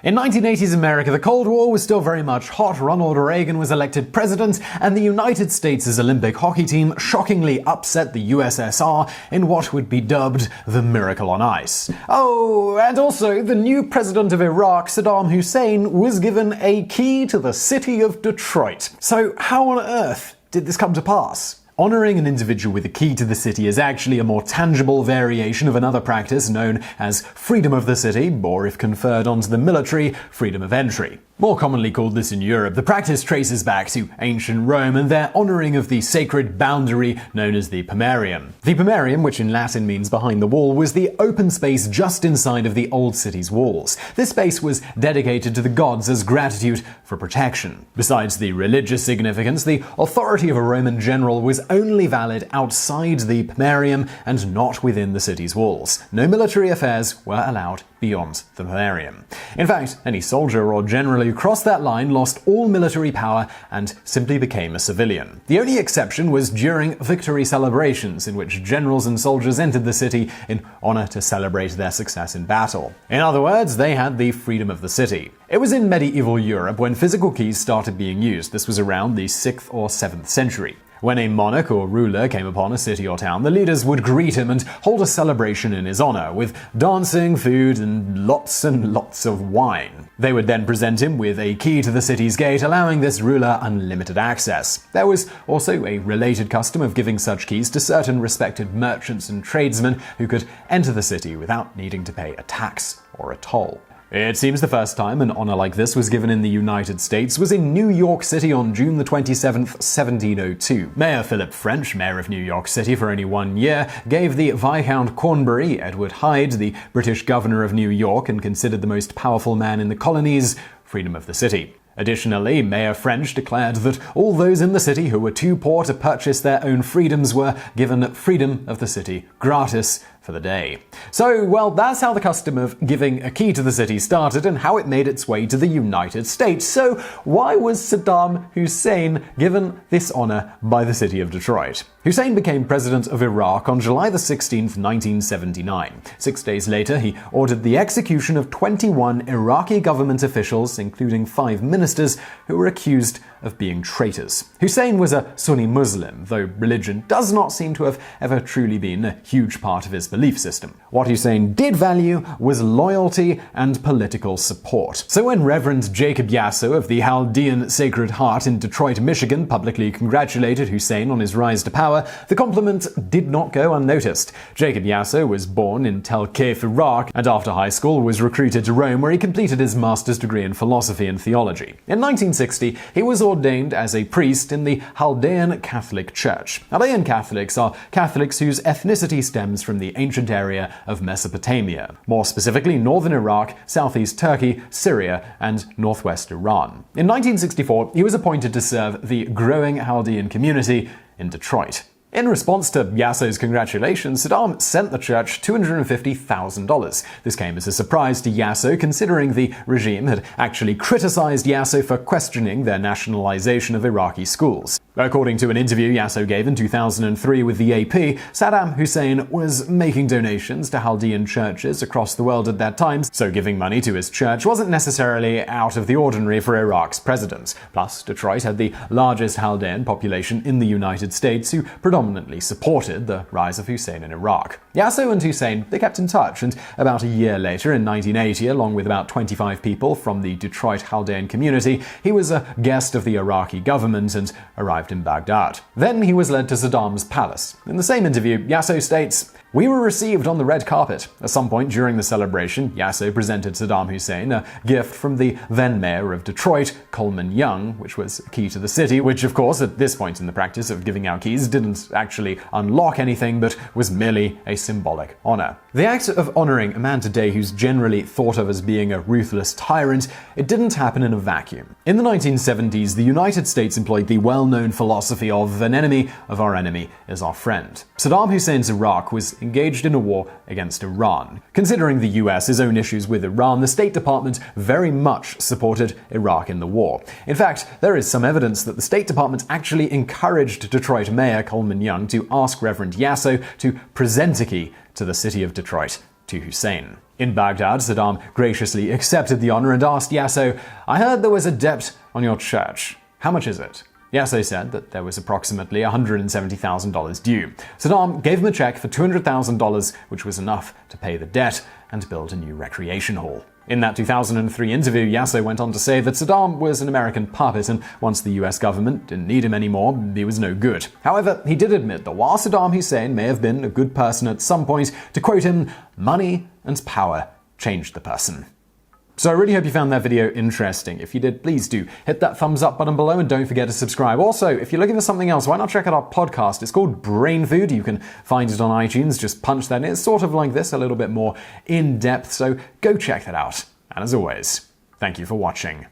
In 1980s America, the Cold War was still very much hot. Ronald Reagan was elected president, and the United States' Olympic hockey team shockingly upset the USSR in what would be dubbed the Miracle on Ice. Oh, and also, the new president of Iraq, Saddam Hussein, was given a key to the city of Detroit. So how on earth did this come to pass? Honoring an individual with a key to the city is actually a more tangible variation of another practice known as freedom of the city, or if conferred onto the military, freedom of entry. More commonly called this in Europe, the practice traces back to ancient Rome and their honoring of the sacred boundary known as the Pomerium. The Pomerium, which in Latin means behind the wall, was the open space just inside of the old city's walls. This space was dedicated to the gods as gratitude for protection. Besides the religious significance, the authority of a Roman general was only valid outside the Pomerium and not within the city's walls. No military affairs were allowed beyond the Pomerium. In fact, any soldier or general who crossed that line lost all military power and simply became a civilian. The only exception was during victory celebrations, in which generals and soldiers entered the city in honor to celebrate their success in battle. In other words, they had the freedom of the city. It was in medieval Europe when physical keys started being used. This was around the 6th or 7th century. When a monarch or ruler came upon a city or town, the leaders would greet him and hold a celebration in his honor, with dancing, food, and lots of wine. They would then present him with a key to the city's gate, allowing this ruler unlimited access. There was also a related custom of giving such keys to certain respected merchants and tradesmen who could enter the city without needing to pay a tax or a toll. It seems the first time an honor like this was given in the United States was in New York City on June 27, 1702. Mayor Philip French, mayor of New York City for only 1 year, gave the Viscount Cornbury, Edward Hyde, the British governor of New York and considered the most powerful man in the colonies, freedom of the city. Additionally, Mayor French declared that all those in the city who were too poor to purchase their own freedoms were given freedom of the city gratis for the day. So, well, that's how the custom of giving a key to the city started and how it made its way to the United States. So, why was Saddam Hussein given this honor by the city of Detroit? Hussein became president of Iraq on July 16, 1979. 6 days later, he ordered the execution of 21 Iraqi government officials, including 5 ministers, who were accused of being traitors. Hussein was a Sunni Muslim, though religion does not seem to have ever truly been a huge part of his belief system. What Hussein did value was loyalty and political support. So when Reverend Jacob Yasso of the Chaldean Sacred Heart in Detroit, Michigan, publicly congratulated Hussein on his rise to power, the compliment did not go unnoticed. Jacob Yasso was born in Tel Keif, Iraq, and after high school was recruited to Rome, where he completed his master's degree in philosophy and theology. In 1960, he was ordained as a priest in the Chaldean Catholic Church. Chaldean Catholics are Catholics whose ethnicity stems from the ancient area of Mesopotamia, more specifically northern Iraq, southeast Turkey, Syria, and northwest Iran. In 1964, he was appointed to serve the growing Chaldean community in Detroit. In response to Yasso's congratulations, Saddam sent the church $250,000. This came as a surprise to Yasso, considering the regime had actually criticized Yasso for questioning their nationalization of Iraqi schools. According to an interview Yasso gave in 2003 with the AP, Saddam Hussein was making donations to Chaldean churches across the world at that time, so giving money to his church wasn't necessarily out of the ordinary for Iraq's president. Plus, Detroit had the largest Chaldean population in the United States, who predominantly supported the rise of Hussein in Iraq. Yasso and Hussein, they kept in touch, and about a year later, in 1980, along with about 25 people from the Detroit Chaldean community, he was a guest of the Iraqi government and arrived in Baghdad. Then he was led to Saddam's palace. In the same interview, Yasso states, "We were received on the red carpet. At some point during the celebration, Yasso presented Saddam Hussein a gift from the then mayor of Detroit, Coleman Young, which was a key to the city, which of course at this point in the practice of giving out keys didn't actually unlock anything, but was merely a symbolic honor." The act of honoring a man today who's generally thought of as being a ruthless tyrant, it didn't happen in a vacuum. In the 1970s, the United States employed the well-known philosophy of "an enemy of our enemy is our friend." Saddam Hussein's Iraq was engaged in a war against Iran. Considering the US's own issues with Iran, the State Department very much supported Iraq in the war. In fact, there is some evidence that the State Department actually encouraged Detroit Mayor Coleman Young to ask Reverend Yasso to present a key to the city of Detroit to Hussein. In Baghdad, Saddam graciously accepted the honor and asked Yasso, "I heard there was a debt on your church. How much is it?" Yasso said that there was approximately $170,000 due. Saddam gave him a check for $200,000, which was enough to pay the debt and build a new recreation hall. In that 2003 interview, Yasso went on to say that Saddam was an American puppet, and once the US government didn't need him anymore, he was no good. However, he did admit that while Saddam Hussein may have been a good person at some point, to quote him, "money and power changed the person." So I really hope you found that video interesting. If you did, please do hit that thumbs up button below and don't forget to subscribe. Also, if you're looking for something else, why not check out our podcast? It's called BrainFood. You can find it on iTunes. Just punch that in. It's sort of like this, a little bit more in depth. So go check that out. And as always, thank you for watching.